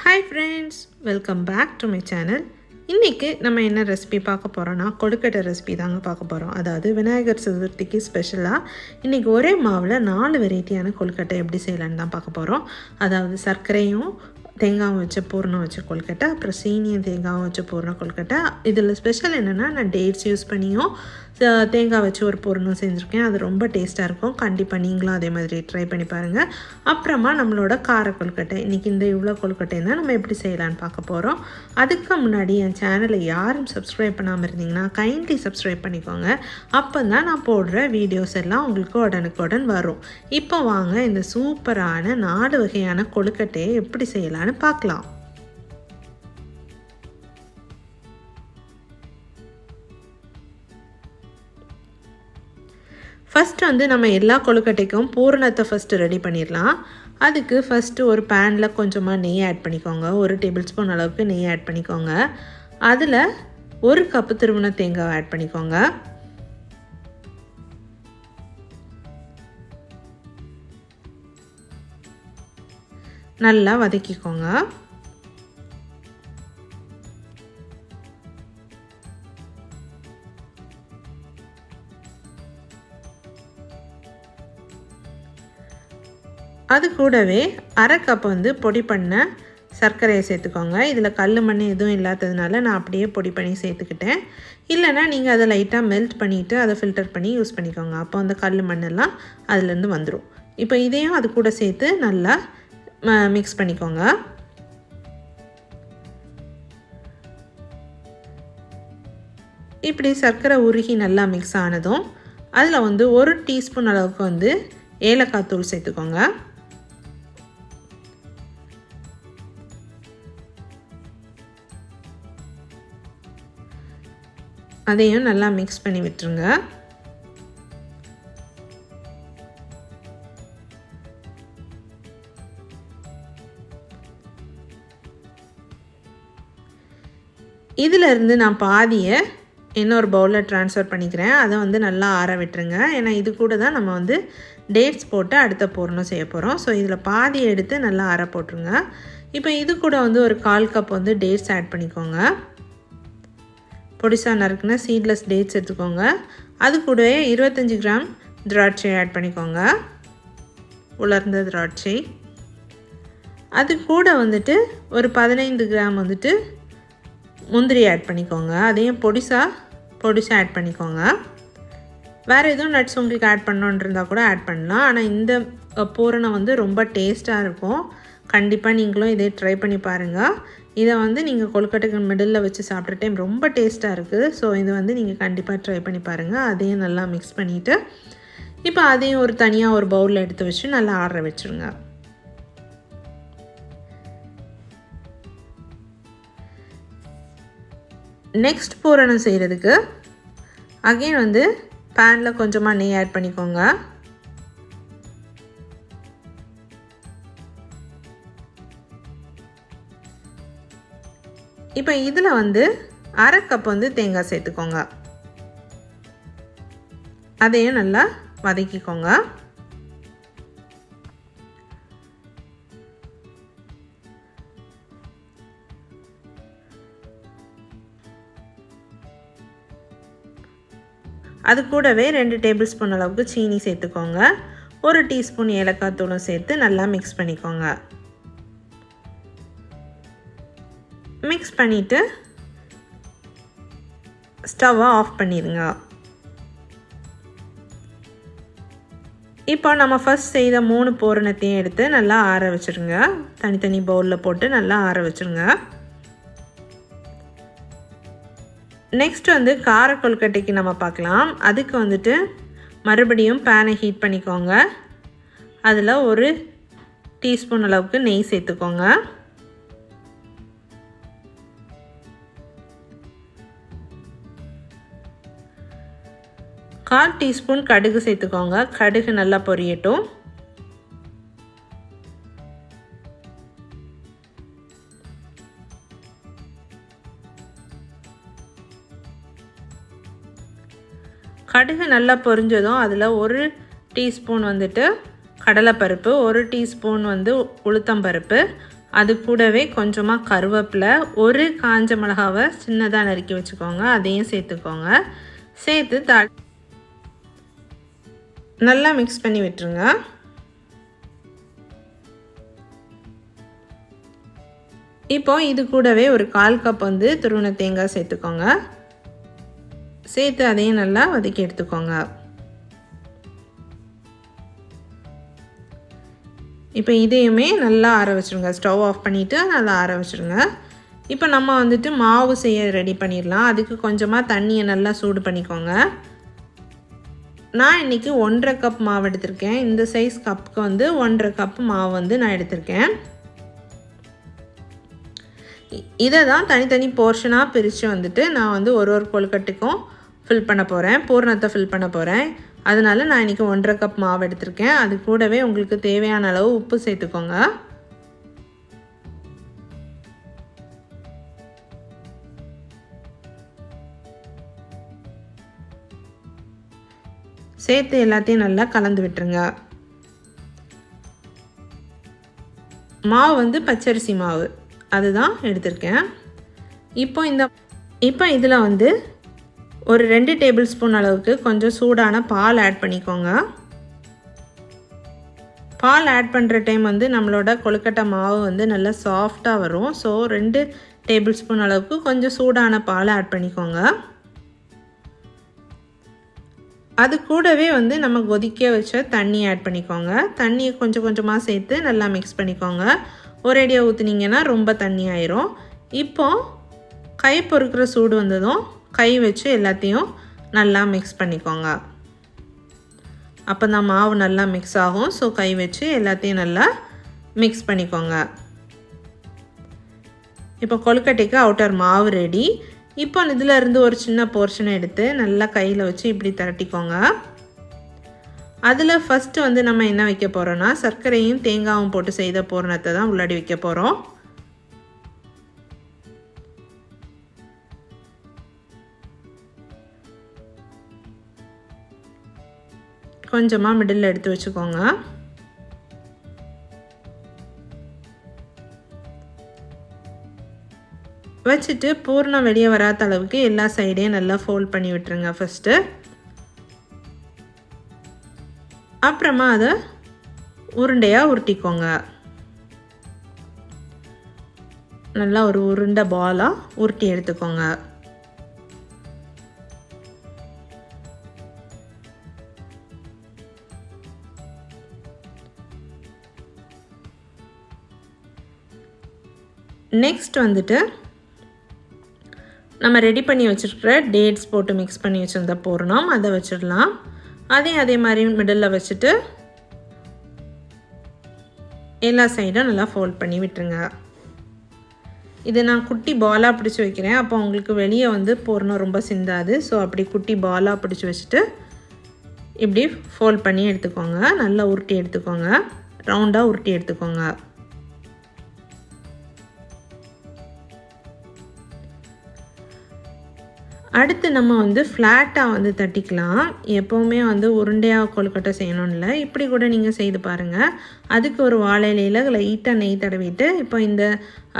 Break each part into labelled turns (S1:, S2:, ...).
S1: Hi friends, welcome back to my channel. இன்னைக்கு நம்ம என்ன ரெசிபி பார்க்க போறோம்னா கொழுக்கட்டை ரெசிபி தாங்க பார்க்க போறோம். அதாவது விநாயகர் சதுர்த்திக்கு ஸ்பெஷலா இன்னைக்கு ஒரே மாவுல 4 வெரைட்டியான கொழுக்கட்டை எப்படி செய்யலாம்னு தான் பார்க்க போறோம். அதாவது சர்க்கரையும் தேங்காவும் வச்ச பூரணம் வச்ச கொழுக்கட்டை, அப்புறம் சீனியும் தேங்காவும் வச்ச பூரண கொழுக்கட்டை. இதில் ஸ்பெஷல் என்னென்னா நான் டேட்ஸ் யூஸ் பண்ணியும் தேங்காய் வச்சு ஒரு பூரணம் செஞ்சுருக்கேன். அது ரொம்ப டேஸ்ட்டாக இருக்கும். கண்டிப்பாக நீங்களும் அதே மாதிரி ட்ரை பண்ணி பாருங்கள். அப்புறமா நம்மளோட கார கொழுக்கட்டை, இன்றைக்கி இந்த இவ்வளோ கொழுக்கட்டைன்னு தான் நம்ம எப்படி செய்யலான்னு பார்க்க போகிறோம். அதுக்கு முன்னாடி என் சேனலை யாரும் சப்ஸ்கிரைப் பண்ணாமல் இருந்தீங்கன்னா கைண்ட்லி சப்ஸ்கிரைப் பண்ணிக்கோங்க. அப்போ தான் நான் போடுற வீடியோஸ் எல்லாம் உங்களுக்கு உடனுக்குடன் வரும். இப்போ வாங்க இந்த சூப்பரான 4 வகையான கொழுக்கட்டையை எப்படி செய்யலான்னு பார்க்கலாம். ஃபஸ்ட்டு வந்து நம்ம எல்லா கொழுக்கட்டைக்கும் பூரணத்தை ஃபஸ்ட்டு ரெடி பண்ணிடலாம். அதுக்கு ஃபஸ்ட்டு ஒரு பேனில் கொஞ்சமாக நெய் ஆட் பண்ணிக்கோங்க. 1 டேபிள் ஸ்பூன் அளவுக்கு நெய் ஆட் பண்ணிக்கோங்க. அதில் 1 கப்பு திருவன தேங்காய் ஆட் பண்ணிக்கோங்க. நல்லா வதக்கிக்கோங்க. அது கூடவே 1/2 கப் வந்து பொடி பண்ண சர்க்கரையை சேர்த்துக்கோங்க. இதில் கல் மண் எதுவும் இல்லாததுனால நான் அப்படியே பொடி பண்ணி சேர்த்துக்கிட்டேன். இல்லைனா நீங்கள் அதை லைட்டாக மெல்ட் பண்ணிவிட்டு அதை ஃபில்டர் பண்ணி யூஸ் பண்ணிக்கோங்க. அப்போ அந்த கல் மண்ணெல்லாம் அதுலேருந்து வந்துடும். இப்போ இதையும் அது கூட சேர்த்து நல்லா மிக்ஸ் பண்ணிக்கோங்க. இப்படி சர்க்கரை உருகி நல்லா மிக்ஸ் ஆனதும் அதில் வந்து 1 டீஸ்பூன் அளவுக்கு வந்து ஏலக்காய் தூள் சேர்த்துக்கோங்க. அதையும் நல்லா மிக்ஸ் பண்ணி விட்டுருங்க. இதிலிருந்து நான் பாதியை இன்னொரு பவுலில் ட்ரான்ஸ்ஃபர் பண்ணிக்கிறேன். அதை வந்து நல்லா ஆற விட்டுருங்க. ஏன்னா இது கூட தான் நம்ம வந்து டேட்ஸ் போட்டு அடுத்த பூரணம் செய்ய போகிறோம். ஸோ இதில் பாதியை எடுத்து நல்லா ஆற போட்டுருங்க. இப்போ இது கூட வந்து ஒரு 1/4 கப் வந்து டேட்ஸ் ஆட் பண்ணிக்கோங்க. பொடிசா நறுக்குன சீட்லெஸ் டேட்ஸ் எடுத்துக்கோங்க. அது கூடவே 25 கிராம் திராட்சை ஆட் பண்ணிக்கோங்க, உலர்ந்த திராட்சை. அது கூட வந்துட்டு ஒரு 15 கிராம் வந்துட்டு முந்திரி ஆட் பண்ணிக்கோங்க. அதையும் பொடிசா ஆட் பண்ணிக்கோங்க. வேறு எதுவும் நட்ஸ் உங்களுக்கு ஆட் பண்ணணுன்னு இருந்தால் கூட ஆட் பண்ணலாம். ஆனால் இந்த பூரணம் வந்து ரொம்ப டேஸ்ட்டாக இருக்கும். கண்டிப்பாக நீங்களும் இதே ட்ரை பண்ணி பாருங்கள். இதை வந்து நீங்கள் கொழுக்கட்டைக்கு மிடில் வச்சு சாப்பிட்ற டைம் ரொம்ப டேஸ்ட்டாக இருக்குது. ஸோ இது வந்து நீங்கள் கண்டிப்பாக ட்ரை பண்ணி பாருங்கள். அதையும் நல்லா மிக்ஸ் பண்ணிவிட்டு இப்போ அதையும் ஒரு தனியாக ஒரு பவுலில் எடுத்து வச்சு நல்லா ஆற வச்சுருங்க. நெக்ஸ்ட் பூரணம் செய்கிறதுக்கு அகைன் வந்து பேனில் கொஞ்சமாக நெய் ஆட் பண்ணிக்கோங்க. இப்போ இதில் வந்து 1/2 கப் வந்து தேங்காய் சேர்த்துக்கோங்க. அதையும் நல்லா வதக்கிக்கோங்க. அது கூடவே 2 டேபிள் ஸ்பூன் அளவுக்கு சீனி சேர்த்துக்கோங்க. 1 டீஸ்பூன் ஏலக்காய் தூளும் சேர்த்து நல்லா மிக்ஸ் பண்ணிக்கோங்க. மிக்ஸ் பண்ணிவிட்டு ஸ்டவ்வை ஆஃப் பண்ணிடுங்க. இப்போ நம்ம ஃபஸ்ட் செய்த 3 பூரணத்தையும் எடுத்து நல்லா ஆற வச்சுருங்க. தனித்தனி பவுலில் போட்டு நல்லா ஆற வச்சுருங்க. நெக்ஸ்ட் வந்து கார கொழுக்கட்டைக்கு நம்ம பார்க்கலாம். அதுக்கு வந்துட்டு மறுபடியும் பேனை ஹீட் பண்ணிக்கோங்க. அதில் 1 டீஸ்பூன் அளவுக்கு நெய் சேர்த்துக்கோங்க. 1/4 டீஸ்பூன் கடுகு சேர்த்துக்கோங்க. கடுகு நல்லா பொரியட்டும். கடுகு நல்லா பொரிஞ்சதும் அதில் 1 டீஸ்பூன் வந்துட்டு கடலைப்பருப்பு, 1 டீஸ்பூன் வந்து உளுத்தம்பருப்பு, அது கூடவே கொஞ்சமாக கருவேப்பிலை, ஒரு காஞ்ச மிளகாவை சின்னதாக நறுக்கி வச்சுக்கோங்க, அதையும் சேர்த்துக்கோங்க. சேர்த்து நல்லா மிக்ஸ் பண்ணி விட்டுருங்க. இப்போ இது கூடவே ஒரு 1/4 கப் வந்து துருவின தேங்காய் சேர்த்துக்கோங்க. சேர்த்து அதையும் நல்லா வதக்கி எடுத்துக்கோங்க. இப்போ இதையுமே நல்லா ஆற வச்சுருங்க. ஸ்டவ் ஆஃப் பண்ணிவிட்டு நல்லா ஆற வச்சுருங்க. இப்போ நம்ம வந்துட்டு மாவு செய்ய ரெடி பண்ணிடலாம். அதுக்கு கொஞ்சமாக தண்ணியை நல்லா சூடு பண்ணிக்கோங்க. நான் இன்றைக்கி 1/2 கப் மாவு எடுத்திருக்கேன். இந்த சைஸ் கப்புக்கு வந்து 1/2 கப் மாவு வந்து நான் எடுத்திருக்கேன். இதை தான் தனித்தனி போர்ஷனாக பிரித்து வந்துட்டு நான் வந்து ஒரு கொழுக்கட்டைக்கும் ஃபில் பண்ண போகிறேன், பூர்ணத்தை ஃபில் பண்ண போகிறேன். அதனால் நான் இன்றைக்கி 1/2 கப் மாவு எடுத்திருக்கேன். அது கூடவே உங்களுக்கு தேவையான அளவு உப்பு சேர்த்துக்கோங்க. சேர்த்து எல்லாத்தையும் நல்லா கலந்து விட்டுருங்க. மாவு வந்து பச்சரிசி மாவு அதுதான் எடுத்திருக்கேன். இப்போ இதில் வந்து ஒரு 2 டேபிள் ஸ்பூன் அளவுக்கு கொஞ்சம் சூடான பால் ஆட் பண்ணிக்கோங்க. பால் ஆட் பண்ணுற டைம் வந்து நம்மளோட கொழுக்கட்டை மாவு வந்து நல்லா சாஃப்டாக வரும். ஸோ 2 டேபிள் ஸ்பூன் அளவுக்கு கொஞ்சம் சூடான பால் ஆட் பண்ணிக்கோங்க. அது கூடவே வந்து நம்ம கொதிக்க வச்ச தண்ணி ஆட் பண்ணிக்கோங்க. தண்ணியை கொஞ்சம் கொஞ்சமாக சேர்த்து நல்லா மிக்ஸ் பண்ணிக்கோங்க. ஒரேடியாக ஊற்றுனீங்கன்னா ரொம்ப தண்ணி ஆயிரும். இப்போ கை பொறுக்கிற சூடு வந்ததும் கை வச்சு எல்லாத்தையும் நல்லா மிக்ஸ் பண்ணிக்கோங்க. அப்போ தான் மாவு நல்லா மிக்ஸ் ஆகும். ஸோ கை வச்சு எல்லாத்தையும் நல்லா மிக்ஸ் பண்ணிக்கோங்க. இப்போ கொழுக்கட்டைக்கு அவுட்டர் மாவு ரெடி. இப்போ இதில் இருந்து ஒரு சின்ன போர்ஷனை எடுத்து நல்லா கையில் வச்சு இப்படி திரட்டிக்கோங்க. அதில் ஃபஸ்ட்டு வந்து நம்ம என்ன வைக்க போகிறோன்னா சர்க்கரையும் தேங்காயும் போட்டு செய்த பூரணத்தை தான் உள்ளாடி வைக்க போகிறோம். கொஞ்சமாக மிடில் எடுத்து வச்சுக்கோங்க. வச்சுட்டு பூர்ணம் வெளியே வராத அளவுக்கு எல்லா சைடையும் நல்லா ஃபோல்ட் பண்ணி விட்டுருங்க ஃபஸ்ட்டு. அப்புறமா அதை உருண்டையாக உருட்டிக்கோங்க. நல்லா ஒரு உருண்டை பாலாக உருட்டி எடுத்துக்கோங்க. நெக்ஸ்ட் வந்துட்டு நம்ம ரெடி பண்ணி வச்சுருக்கிற டேட்ஸ் போட்டு மிக்ஸ் பண்ணி வச்சுருந்த பூர்ணம் அதை வச்சிடலாம். அதே மாதிரி மிடில் வச்சுட்டு எல்லா சைடும் நல்லா ஃபோல்ட் பண்ணி விட்டுருங்க. இது நான் குட்டி பாலாக பிடிச்சி வைக்கிறேன். அப்போ உங்களுக்கு வெளியே வந்து பூர்ணம் ரொம்ப சிந்தாது. ஸோ அப்படி குட்டி பாலாக பிடிச்சி வச்சுட்டு இப்படி ஃபோல்ட் பண்ணி எடுத்துக்கோங்க. நல்லா உருட்டி எடுத்துக்கோங்க. ரவுண்டாக உருட்டி எடுத்துக்கோங்க. அடுத்து நம்ம வந்து ஃப்ளாட்டாக வந்து தட்டிக்கலாம். எப்போவுமே வந்து உருண்டையாக கொழுக்கட்டை செய்யணும்னு இல்லை, இப்படி கூட நீங்கள் செய்து பாருங்கள். அதுக்கு ஒரு வாழை இலையில் லைட்டாக நெய் தடவிட்டு இப்போ இந்த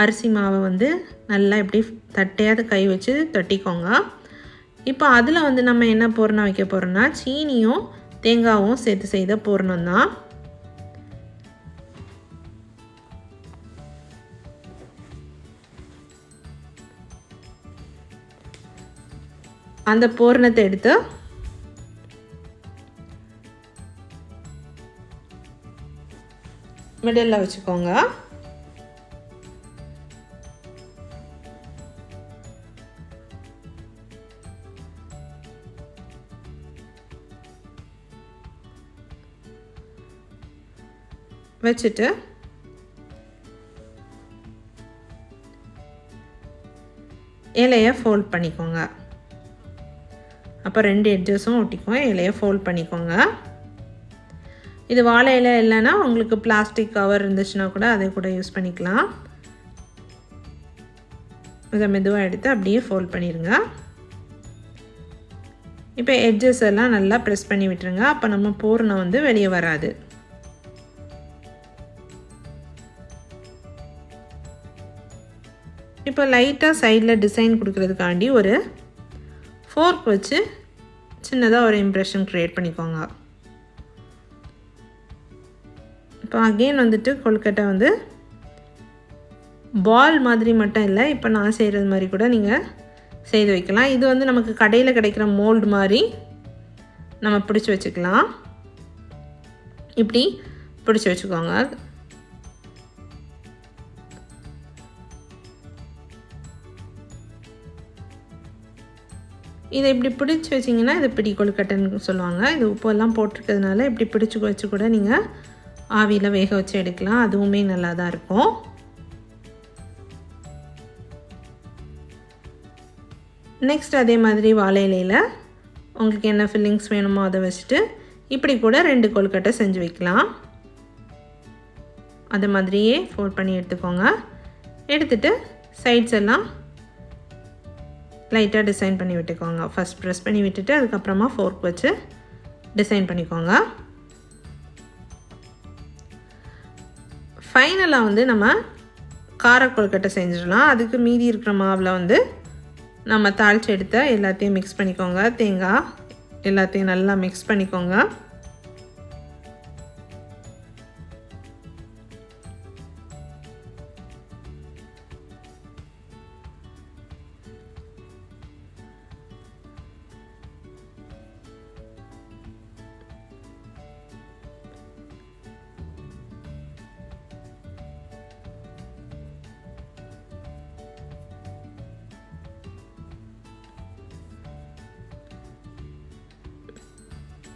S1: அரிசி மாவை வந்து நல்லா இப்படி தட்டையாக கை வச்சு தட்டிக்கோங்க. இப்போ அதில் வந்து நம்ம என்ன பூரணம் வைக்க போகிறோம்னா சீனியும் தேங்காயும் சேர்த்து செய்த பூரணம் தான். அந்த பூரணத்தை எடுத்து மிடில் வச்சுக்கோங்க. வச்சுட்டு இலையை ஃபோல்ட் பண்ணிக்கோங்க. அப்போ 2 எட்ஜஸும் ஒட்டிக்கும். இலையை ஃபோல்ட் பண்ணிக்கோங்க. இது வாழை இலை இல்லைன்னா உங்களுக்கு பிளாஸ்டிக் கவர் இருந்துச்சுன்னா கூட அதை கூட யூஸ் பண்ணிக்கலாம். இதை மெதுவாக எடுத்து அப்படியே ஃபோல்ட் பண்ணிடுங்க. இப்போ எட்ஜஸ் எல்லாம் நல்லா ப்ரெஸ் பண்ணி விட்டுருங்க. அப்போ நம்ம பூரணம் வந்து வெளியே வராது. இப்போ லைட்டாக சைடில் டிசைன் கொடுக்குறதுக்காண்டி ஒரு ஃபோர்க் வச்சு சின்னதாக ஒரு இம்ப்ரெஷன் க்ரியேட் பண்ணிக்கோங்க. இப்போ அகெயின் வந்துட்டு கொழுக்கட்டை வந்து பால் மாதிரி மட்டும் இல்லை, இப்போ நான் செய்கிறது மாதிரி கூட நீங்கள் செய்து வைக்கலாம். இது வந்து நமக்கு கடையில் கிடைக்கிற மோல்டு மாதிரி நம்ம பிடிச்சி வச்சுக்கலாம். இப்படி பிடிச்சி வச்சுக்கோங்க. இதை இப்படி பிடிச்சி வச்சிங்கன்னா இது பிடி கொழுக்கட்டைன்னு சொல்லுவாங்க. இது உப்பெல்லாம் போட்டிருக்கிறதுனால இப்படி பிடிச்சி வச்சு கூட நீங்கள் ஆவியில் வேக வச்சு எடுக்கலாம். அதுவுமே நல்லா தான் இருக்கும். நெக்ஸ்ட் அதே மாதிரி வாழை இலையில் உங்களுக்கு என்ன ஃபில்லிங்ஸ் வேணுமோ அதை வச்சுட்டு இப்படி கூட 2 கொழுக்கட்டை செஞ்சு வைக்கலாம். அது மாதிரியே ஃபோல்ட் பண்ணி எடுத்துக்கோங்க. எடுத்துகிட்டு சைட்ஸ் எல்லாம் லைட்டாக டிசைன் பண்ணி விட்டுக்கோங்க. ஃபஸ்ட் ப்ரெஸ் பண்ணி விட்டுட்டு அதுக்கப்புறமா ஃபோர்க் வச்சு டிசைன் பண்ணிக்கோங்க. ஃபைனலாக வந்து நம்ம கார கொழுக்கட்டை செஞ்சிடலாம். அதுக்கு மீதி இருக்கிற மாவில் வந்து நம்ம தாளித்து எடுத்த எல்லாத்தையும் மிக்ஸ் பண்ணிக்கோங்க. தேங்காய் எல்லாத்தையும் நல்லா மிக்ஸ் பண்ணிக்கோங்க.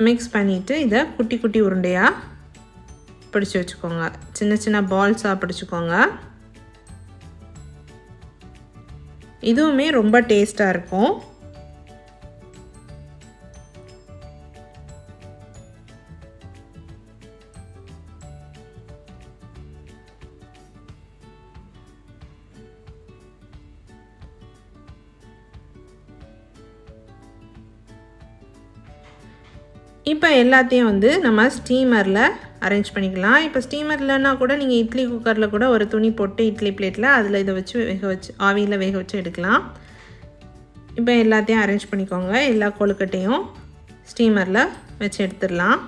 S1: மிக்ஸ் பண்ணிவிட்டு இதை குட்டி குட்டி உருண்டையாக பிடிச்சி வச்சுக்கோங்க. சின்ன சின்ன பால்ஸாக பிடிச்சிக்கோங்க. இதுவுமே ரொம்ப டேஸ்ட்டாக இருக்கும். இப்போ எல்லாத்தையும் வந்து நம்ம ஸ்டீமரில் அரேஞ்ச் பண்ணிக்கலாம். இப்போ ஸ்டீமர்லன்னா கூட நீங்கள் இட்லி குக்கரில் கூட ஒரு துணி போட்டு இட்லி பிளேட்டில் அதில் இதை வச்சு வேக வச்சு ஆவியில் வேக வச்சு எடுக்கலாம். இப்போ எல்லாத்தையும் அரேஞ்ச் பண்ணிக்கோங்க. எல்லா கொழுக்கட்டையும் ஸ்டீமரில் வச்சு எடுத்துடலாம்.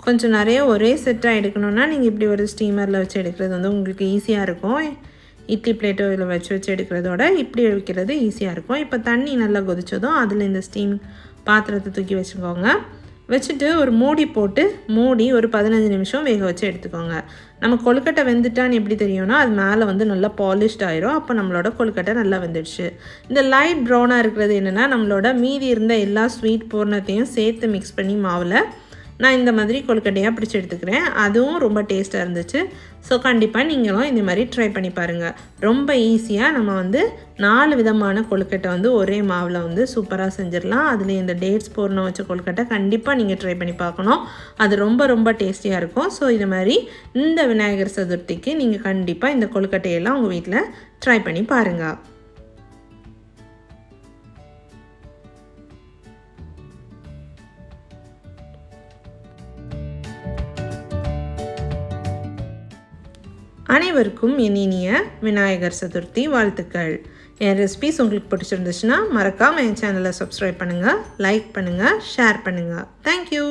S1: கொஞ்சம் நிறைய ஒரே செட்டாக எடுக்கணுன்னா நீங்கள் இப்படி ஒரு ஸ்டீமரில் வச்சு எடுக்கிறது வந்து உங்களுக்கு ஈஸியாக இருக்கும். இட்லி பிளேட்டோ இதில் வச்சு எடுக்கிறதோட இப்படி வைக்கிறது ஈஸியாக இருக்கும். இப்போ தண்ணி நல்லா கொதிச்சதும் அதில் இந்த ஸ்டீம் பாத்திரத்தை தூக்கி வச்சுக்கோங்க. வச்சுட்டு ஒரு மூடி போட்டு மூடி ஒரு 15 நிமிஷம் வேக வச்சு எடுத்துக்கோங்க. நம்ம கொழுக்கட்டை வெந்துட்டான்னு எப்படி தெரியும்னா அது மேலே வந்து நல்லா பாலிஷ்ட் ஆயிரும். அப்போ நம்மளோட கொழுக்கட்டை நல்லா வெந்துடுச்சு. இந்த லைட் ப்ரௌனாக இருக்கிறது என்னென்னா நம்மளோட மீதி இருந்த எல்லா ஸ்வீட் பூர்ணத்தையும் சேர்த்து மிக்ஸ் பண்ணி மாவில் நான் இந்த மாதிரி கொழுக்கட்டையாக பிடிச்சி எடுத்துக்கிறேன். அதுவும் ரொம்ப டேஸ்ட்டாக இருந்துச்சு. ஸோ கண்டிப்பாக நீங்களும் இந்த மாதிரி ட்ரை பண்ணி பாருங்கள். ரொம்ப ஈஸியாக நம்ம வந்து 4 விதமான கொழுக்கட்டை வந்து ஒரே மாவில் வந்து சூப்பராக செஞ்சிடலாம். அதில் இந்த டேட்ஸ் பூர்ணம் வச்ச கொழுக்கட்டை கண்டிப்பாக நீங்கள் ட்ரை பண்ணி பார்க்கணும். அது ரொம்ப ரொம்ப டேஸ்டியாக இருக்கும். ஸோ இது மாதிரி இந்த விநாயகர் சதுர்த்திக்கு நீங்கள் கண்டிப்பாக இந்த கொழுக்கட்டையெல்லாம் உங்கள் வீட்டில் ட்ரை பண்ணி பாருங்கள். அனைவருக்கும் என் இனிய விநாயகர் சதுர்த்தி வாழ்த்துக்கள். என் ரெசிபிஸ் உங்களுக்கு பிடிச்சிருந்துச்சுன்னா மறக்காமல் என் சேனலை சப்ஸ்கிரைப் பண்ணுங்கள், லைக் பண்ணுங்கள், ஷேர் பண்ணுங்கள். தேங்க்யூ.